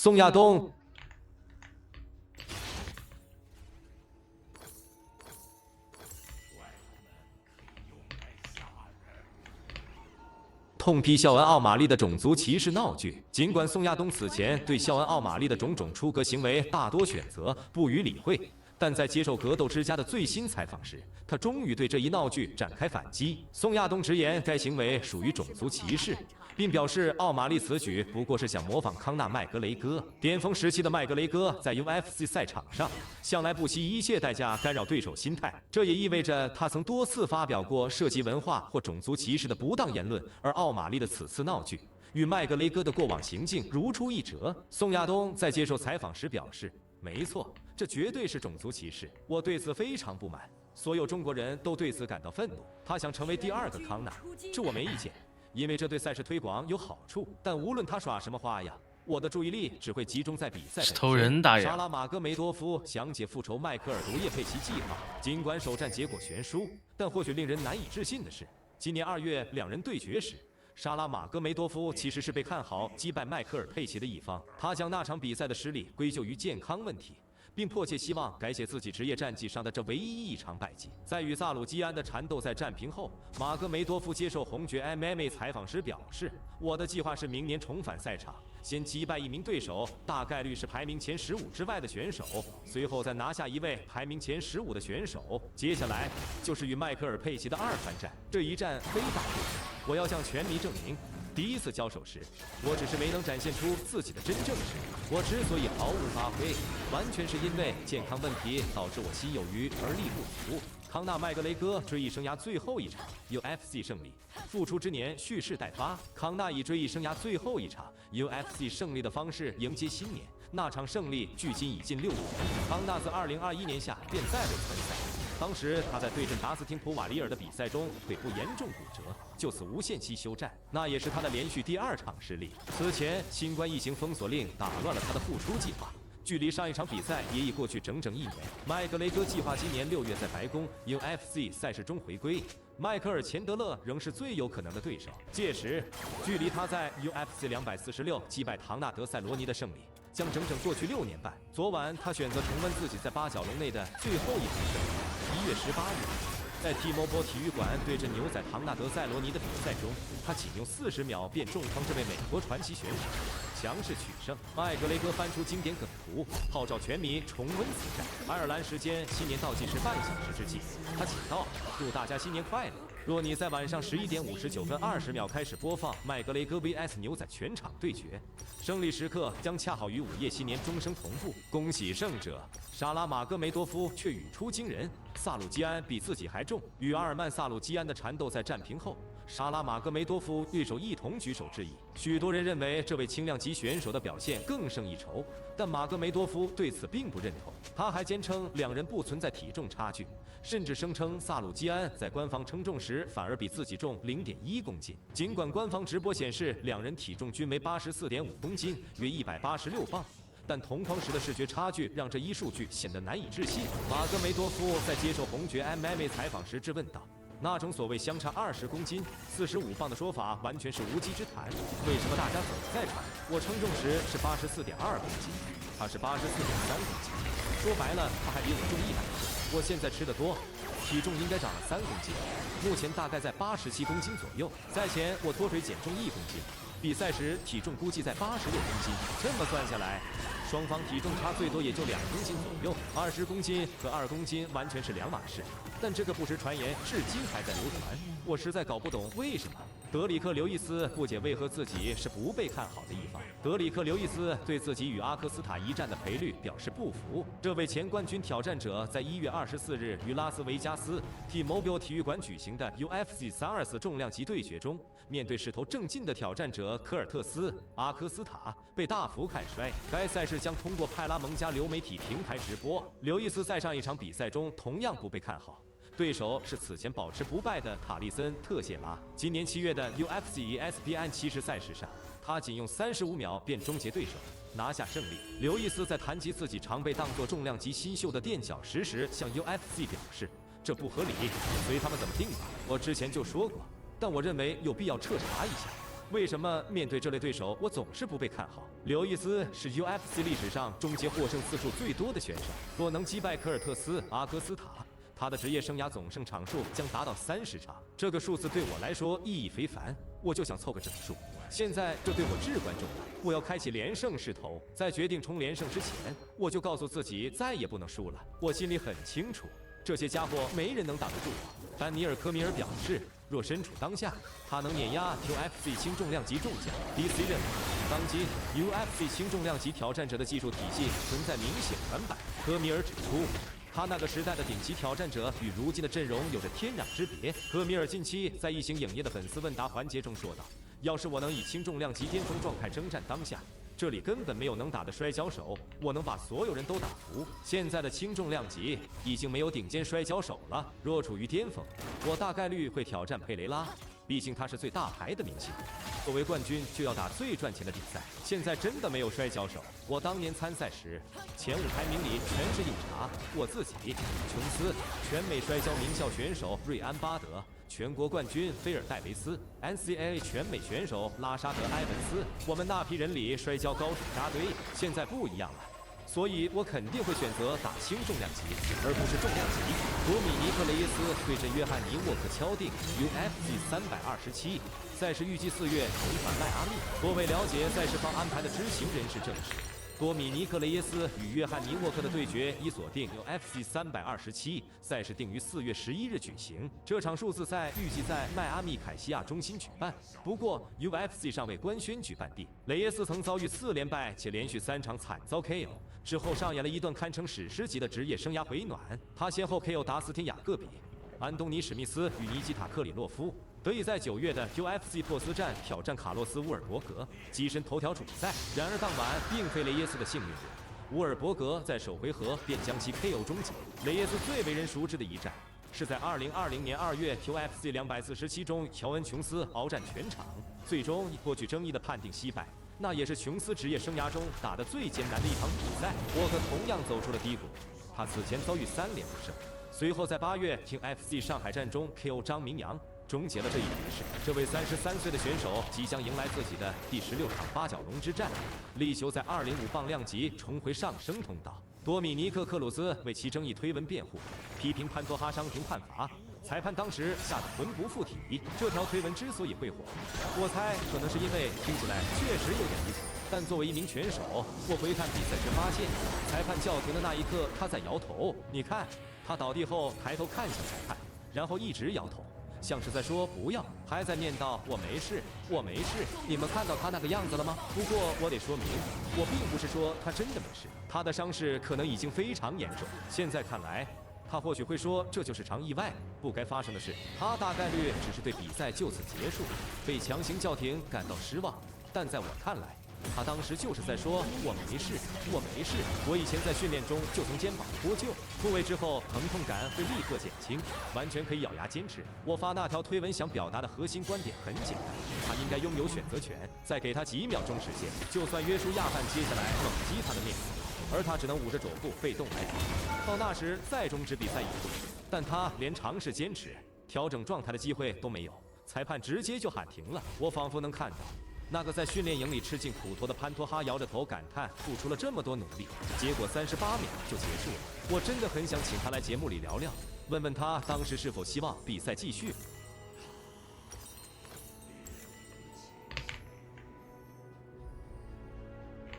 宋亚东。痛批肖恩·奥马利的种族歧视闹剧。尽管宋亚东此前对肖恩·奥马利的种种出格行为大多选择不予理会，但在接受格斗之家的最新采访时，他终于对这一闹剧展开反击。宋亚东直言该行为属于种族歧视，并表示奥马利此举不过是想模仿康纳·麦格雷戈。巅峰时期的麦格雷戈在 UFC 赛场上向来不惜一切代价干扰对手心态，这也意味着他曾多次发表过涉及文化或种族歧视的不当言论，而奥马利的此次闹剧与麦格雷戈的过往行径如出一辙。宋亚东在接受采访时表示，没错，这绝对是种族歧视，我对此非常不满，所有中国人都对此感到愤怒。他想成为第二个康纳，这我没意见，因为这对赛事推广有好处。但无论他耍什么花样，我的注意力只会集中在比赛本身。头人大爷，沙拉马戈梅多夫详解复仇迈克尔毒液佩奇计划，尽管首战结果悬殊，但或许令人难以置信的是，今年2月两人对决时，沙拉马戈梅多夫其实是被看好击败迈克尔佩奇的一方，他将那场比赛的失利归咎于健康问题，并迫切希望改写自己职业战绩上的这唯一一场败绩。在与萨鲁基安的缠斗赛战平后，马戈梅多夫接受红爵 MMA 采访时表示，我的计划是明年重返赛场，先击败一名对手，大概率是排名前15之外的选手，随后再拿下一位排名前15的选手，接下来就是与迈克尔佩奇的2番战。这一战非打不可，我要向全迷证明，第一次交手时，我只是没能展现出自己的真正实力。我之所以毫无发挥，完全是因为健康问题导致我心有余而力不足。康纳·麦格雷戈追忆生涯最后一场 UFC 胜利，复出之年蓄势待发。康纳以追忆生涯最后一场 UFC 胜利的方式迎接新年，那场胜利距今已近6年。康纳自2021年夏便再未参赛。当时他在对阵达斯汀·普瓦里尔的比赛中腿部严重骨折，就此无限期休战，那也是他的连续第2场失利。此前新冠疫情封锁令打乱了他的复出计划，距离上一场比赛也已过去整整1年。麦格雷戈计划今年6月在白宫 UFC 赛事中回归，迈克尔·钱德勒仍是最有可能的对手。届时，距离他在 UFC 246击败唐纳德·塞罗尼的胜利将整整过去6年半。昨晚他选择重温自己在八角笼内的最后一场胜利。1月18日，在 T-Mobile 体育馆对阵牛仔唐纳德·塞罗尼的比赛中，他仅用40秒便重创这位美国传奇选手，强势取胜。麦格雷戈翻出经典梗图，号召全迷重温此战。爱尔兰时间新年倒计时半小时之际，他请到，祝大家新年快乐。若你在晚上11点59分20秒开始播放麦格雷戈 vs 牛仔全场对决，胜利时刻将恰好与午夜新年钟声同步。恭喜胜者！沙拉马戈梅多夫却语出惊人，萨鲁基安比自己还重。与阿尔曼·萨鲁基安的缠斗赛战平后，沙拉马戈梅多夫对手一同举手致意。许多人认为这位轻量级选手的表现更胜一筹，但马戈梅多夫对此并不认同。他还坚称两人不存在体重差距，甚至声称萨鲁基安在官方称重时反而比自己重0.1公斤。尽管官方直播显示两人体重均为84.5公斤，约186磅。但同框时的视觉差距让这一数据显得难以置信。马戈梅多夫在接受红爵 MMA 采访时质问道：“那种所谓相差20公斤、45磅的说法完全是无稽之谈。为什么大家总在传我称重时是84.2公斤，他是84.3公斤？说白了，他还比我重100克。我现在吃得多，体重应该长了3公斤，目前大概在87公斤左右。赛前我脱水减重1公斤。”比赛时体重估计在86公斤，这么算下来，双方体重差最多也就2公斤左右。20公斤和2公斤完全是两码事，但这个不实传言至今还在流传，我实在搞不懂为什么。德里克·刘易斯不解为何自己是不被看好的一方。德里克·刘易斯对自己与阿克斯塔一战的赔率表示不服。这位前冠军挑战者在1月24日于拉斯维加斯 T-Mobile 体育馆举行的 UFC 324重量级对决中，面对势头正劲的挑战者科尔特斯·阿科斯塔，被大幅看衰。该赛事将通过派拉蒙加流媒体平台直播。刘易斯在上一场比赛中同样不被看好。对手是此前保持不败的塔利森·特谢拉。今年7月的 UFC ESPN 70赛事上，他仅用35秒便终结对手，拿下胜利。刘易斯在谈及自己常被当作重量级新秀的垫脚石时，向 UFC 表示：“这不合理，随他们怎么定吧。我之前就说过，但我认为有必要彻查一下。为什么面对这类对手，我总是不被看好？刘易斯是 UFC 历史上终结获胜次数最多的选手，若能击败科尔特斯·阿戈斯塔，他的职业生涯总胜场数将达到30场。这个数字对我来说意义非凡，我就想凑个整数。现在这对我至关重要，我要开启连胜势头。在决定冲连胜之前，我就告诉自己再也不能输了。我心里很清楚，这些家伙没人能挡得住我。丹尼尔·科米尔表示，若身处当下，他能碾压 UFC 轻重量级重将 DC 任何。当今 UFC 轻重量级挑战者的技术体系存在明显短板。科米尔指出，他那个时代的顶级挑战者与如今的阵容有着天壤之别。科米尔近期在一行影业的粉丝问答环节中说道：“要是我能以轻重量级巅峰状态征战当下，这里根本没有能打的摔跤手，我能把所有人都打服。现在的轻重量级已经没有顶尖摔跤手了，若处于巅峰，我大概率会挑战佩雷拉，毕竟他是最大牌的明星。作为冠军就要打最赚钱的比赛，现在真的没有摔跤手。我当年参赛时，前5排名里全是硬茬，我自己、琼斯、全美摔跤名校选手瑞安·巴德、全国冠军菲尔戴维斯、NCAA 全美选手拉沙德·埃文斯，我们那批人里摔跤高手扎堆。现在不一样了，所以我肯定会选择打轻重量级，而不是重量级。多米尼克·雷耶斯对阵约翰尼·沃克敲定 UFC 327，赛事预计4月重返迈阿密。多位了解赛事方安排的知情人士证实，多米尼克·雷耶斯与约翰尼·沃克的对决已锁定 UFC 327，赛事定于4月11日举行。这场数字赛预计在迈阿密凯西亚中心举办，不过 UFC 尚未官宣举办地。雷耶斯曾遭遇4连败，且连续3场惨遭 KO， 之后上演了一段堪称史诗级的职业生涯回暖。他先后 KO 达斯汀·雅各比、安东尼·史密斯与尼基塔·克里洛夫，得以在9月的 UFC 珀斯站挑战卡洛斯·乌尔伯格，跻身头条主赛。然而当晚并非雷耶斯的幸运日，乌尔伯格在首回合便将其 KO 终结。雷耶斯最为人熟知的一战，是在2020年2月 UFC 247中，乔恩·琼斯鏖战全场，最终以颇具争议的判定惜败。那也是琼斯职业生涯中打得最艰难的一场比赛。沃克同样走出了低谷，他此前遭遇3连不胜，随后在8月听 FC 上海站中 KO 张明阳，终结了这一局势。这位33岁的选手即将迎来自己的第16场八角笼之战，力求在205磅量级重回上升通道。多米尼克·克鲁兹为其争议推文辩护，批评潘多哈伤停判罚，裁判当时吓得魂不附体。这条推文之所以会火，我猜可能是因为听起来确实有点离谱，但作为一名拳手，我回看比赛时发现，裁判叫停的那一刻他在摇头。你看，他倒地后抬头看向裁判，然后一直摇头，像是在说不要，还在念叨我没事，我没事。你们看到他那个样子了吗？不过我得说明，我并不是说他真的没事，他的伤势可能已经非常严重。现在看来，他或许会说这就是场意外，不该发生的事。他大概率只是对比赛就此结束，被强行叫停感到失望。但在我看来，他当时就是在说我没事，我没事。我以前在训练中就从肩膀脱臼，复位之后疼痛感会立刻减轻，完全可以咬牙坚持。我发那条推文想表达的核心观点很简单，他应该拥有选择权，再给他几秒钟时间，就算约书亚犯接下来猛击他的面子，而他只能捂着肘部被动来抵，到那时再终止比赛也不迟。但他连尝试坚持、调整状态的机会都没有，裁判直接就喊停了。我仿佛能看到那个在训练营里吃尽苦头的潘托哈摇着头感叹，付出了这么多努力，结果38秒就结束了。我真的很想请他来节目里聊聊，问问他当时是否希望比赛继续。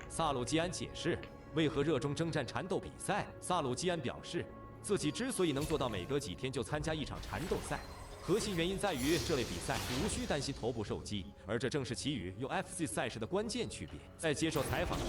萨鲁基安解释为何热衷征战缠斗比赛。萨鲁基安表示，自己之所以能做到每隔几天就参加一场缠斗赛，核心原因在于这类比赛无需担心头部受击，而这正是其与 UFC 赛事的关键区别。在接受采访时，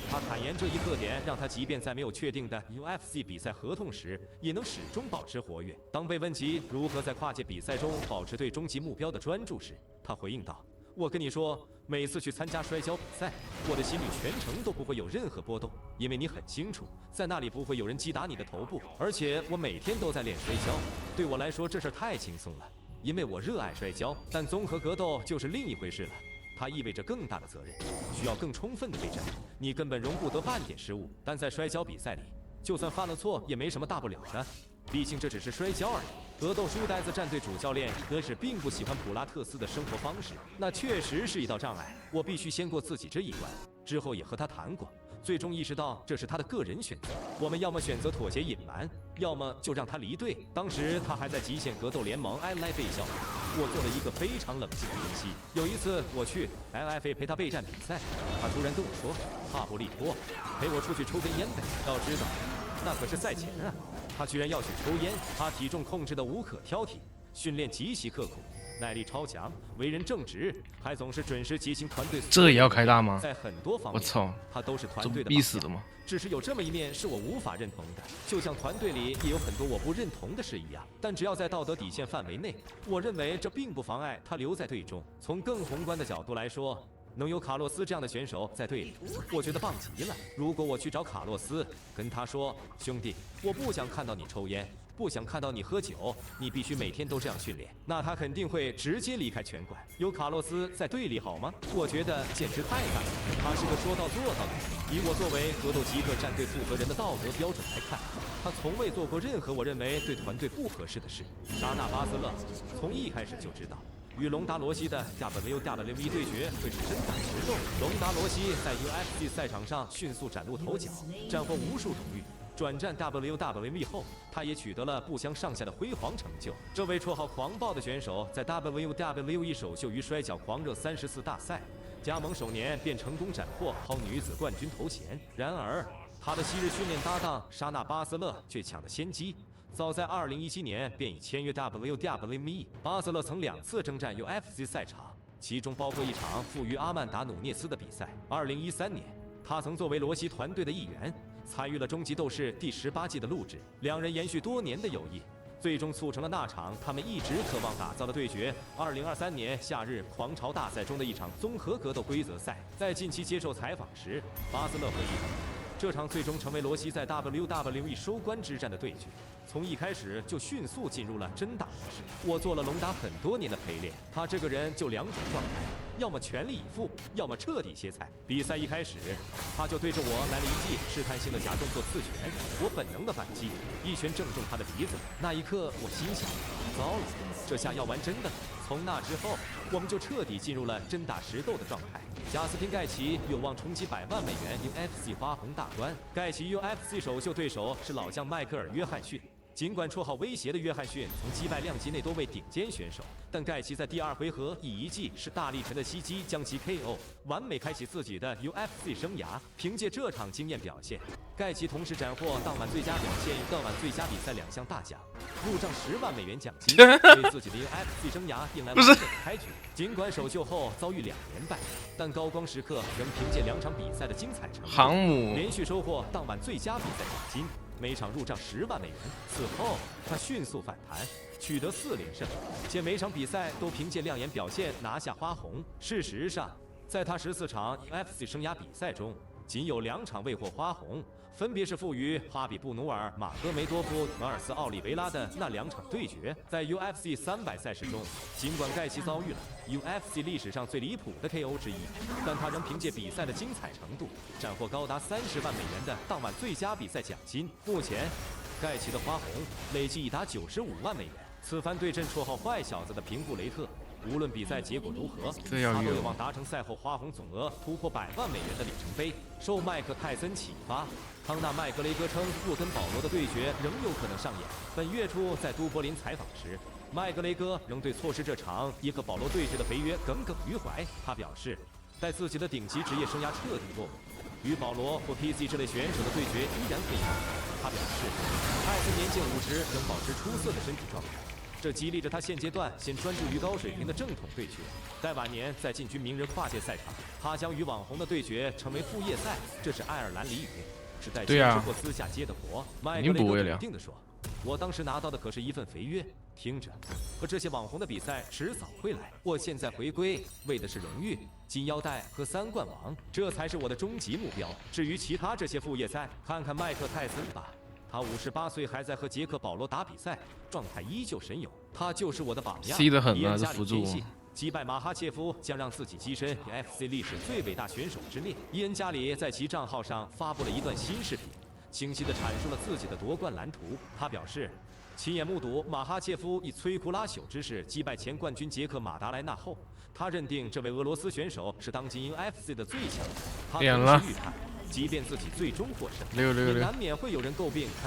他坦言这一特点让他即便在没有确定的 UFC 比赛合同时，也能始终保持活跃。当被问及如何在跨界比赛中保持对终极目标的专注时，他回应道：“我跟你说，每次去参加摔跤比赛，我的心率全程都不会有任何波动，因为你很清楚，在那里不会有人击打你的头部。而且我每天都在练摔跤，对我来说这事太轻松了，因为我热爱摔跤。但综合格斗就是另一回事了，它意味着更大的责任，需要更充分的备战，你根本容不得半点失误。但在摔跤比赛里，就算犯了错也没什么大不了的。毕竟这只是摔跤而已。格斗书呆子战队主教练格什并不喜欢普拉特斯的生活方式，那确实是一道障碍。我必须先过自己这一关。之后也和他谈过，最终意识到这是他的个人选择。我们要么选择妥协隐瞒，要么就让他离队。当时他还在极限格斗联盟 LFA 效力。我做了一个非常冷静的分析。有一次我去 LFA 陪他备战比赛，他突然跟我说：“帕布利托，陪我出去抽根烟呗。”要知道，那可是赛前啊。他居然要去抽烟。他体重控制的无可挑剔，训练极其刻苦，耐力超强，为人正直，还总是准时执行团队。这也要开大吗？在很多方面，我操，他都是团队的必死的吗？只是有这么一面是我无法认同的，就像团队里也有很多我不认同的事一样。但只要在道德底线范围内，我认为这并不妨碍他留在队中。从更宏观的角度来说，能有卡洛斯这样的选手在队里，我觉得棒极了。如果我去找卡洛斯，跟他说：“兄弟，我不想看到你抽烟，不想看到你喝酒，你必须每天都这样训练。”那他肯定会直接离开拳馆。有卡洛斯在队里好吗？我觉得简直太大了。他是个说到做到的人。以我作为格斗极客战队负责人的道德标准来看，他从未做过任何我认为对团队不合适的事。沙纳巴斯勒从一开始就知道，与隆达罗西的WWE 对决会是真打实斗。隆达罗西在 UFC 赛场上迅速崭露头角，斩获无数荣誉。转战 WWE 后，他也取得了不相上下的辉煌成就。这位绰号狂暴的选手，在 WWE 首秀于摔角狂热34大赛，加盟首年便成功斩获好女子冠军头衔。然而，他的昔日训练搭档莎娜巴斯勒却抢了先机。早在2017年便已签约 WWE。巴斯勒曾2次征战 UFC 赛场，其中包括一场负于阿曼达·努涅斯的比赛。2013年，他曾作为罗西团队的一员，参与了《终极斗士》第18季的录制。两人延续多年的友谊，最终促成了那场他们一直渴望打造的对决——2023年夏日狂潮大赛中的一场综合格斗规则赛。在近期接受采访时，巴斯勒回忆道：“这场最终成为罗西在 WWE 收官之战的对决。从一开始就迅速进入了真打模式。我做了隆达很多年的陪练，他这个人就2种状态，要么全力以赴，要么彻底歇菜。比赛一开始，他就对着我来了一记试探性的假动作刺拳，我本能的反击，一拳正中他的鼻子。那一刻，我心想：糟了，这下要玩真的了。从那之后，我们就彻底进入了真打实斗的状态。贾斯汀·盖奇有望冲击$100万UFC 花红大关。盖奇 UFC 首秀对手是老将迈克尔·约翰逊。尽管绰号威胁的约翰逊曾击败量级内多位顶尖选手，但盖奇在第2回合以一记是大力神的袭击将其 KO， 完美开启自己的 UFC 生涯。凭借这场惊艳表现，盖奇同时斩获当晚最佳表现与当晚最佳比赛2项大奖，入账$10万奖金，为自己的 UFC 生涯迎来完美的开局。尽管首秀后遭遇2连败，但高光时刻仍凭借2场比赛的精彩程度，连续收获当晚最佳比赛奖金。每场入账$10万。此后，他迅速反弹，取得4连胜，且每场比赛都凭借亮眼表现拿下花红。事实上，在他14场 UFC 生涯比赛中，仅有2场未获花红，分别是负于哈比布努尔、马戈梅多夫、马尔斯奥利维拉的那2场对决。在 UFC 300赛事中，尽管盖奇遭遇了 UFC 历史上最离谱的 KO 之一，但他仍凭借比赛的精彩程度，斩获高达$30万的当晚最佳比赛奖金。目前，盖奇的花红累计已达$95万。此番对阵绰号坏小子的平布雷特，无论比赛结果如何，他都有望达成赛后花红总额突破$100万的里程碑。受麦克泰森启发，康纳麦格雷格称若跟保罗的对决仍有可能上演。本月初在都柏林采访时，麦格雷格仍对错失这场也和保罗对决的肥约耿耿于怀。他表示，在自己的顶级职业生涯彻底落幕，与保罗或 PC 这类选手的对决依然可以。他表示，泰森年近50仍保持出色的身体状态，这激励着他现阶段先专注于高水平的正统对决，待晚年再进军名人跨界赛场。他将与网红的对决成为副业赛，这是爱尔兰俚语，是带兼职或私下接的活。麦格雷格笃定地说：“我当时拿到的可是一份肥约，听着，和这些网红的比赛迟早会来。我现在回归，为的是荣誉、金腰带和3冠王，这才是我的终极目标。至于其他这些副业赛，看看麦克泰森吧。他58岁还在和杰克保罗打比赛，状态依旧神勇。他就是我的榜样。C 的很啊，这辅助。击败马哈切夫将让自己跻身 UFC 历史最伟大选手之列。伊恩加里在其账号上发布了一段新视频。清晰地阐述了自己的夺冠蓝图。他表示，亲眼目睹马哈切夫以摧枯拉朽之势击败前冠军捷克马达莱纳后，他认定这位俄罗斯选手是当今 UFC 的最强。他同时预判，即便自己最终获胜，也难免会有人诟病他。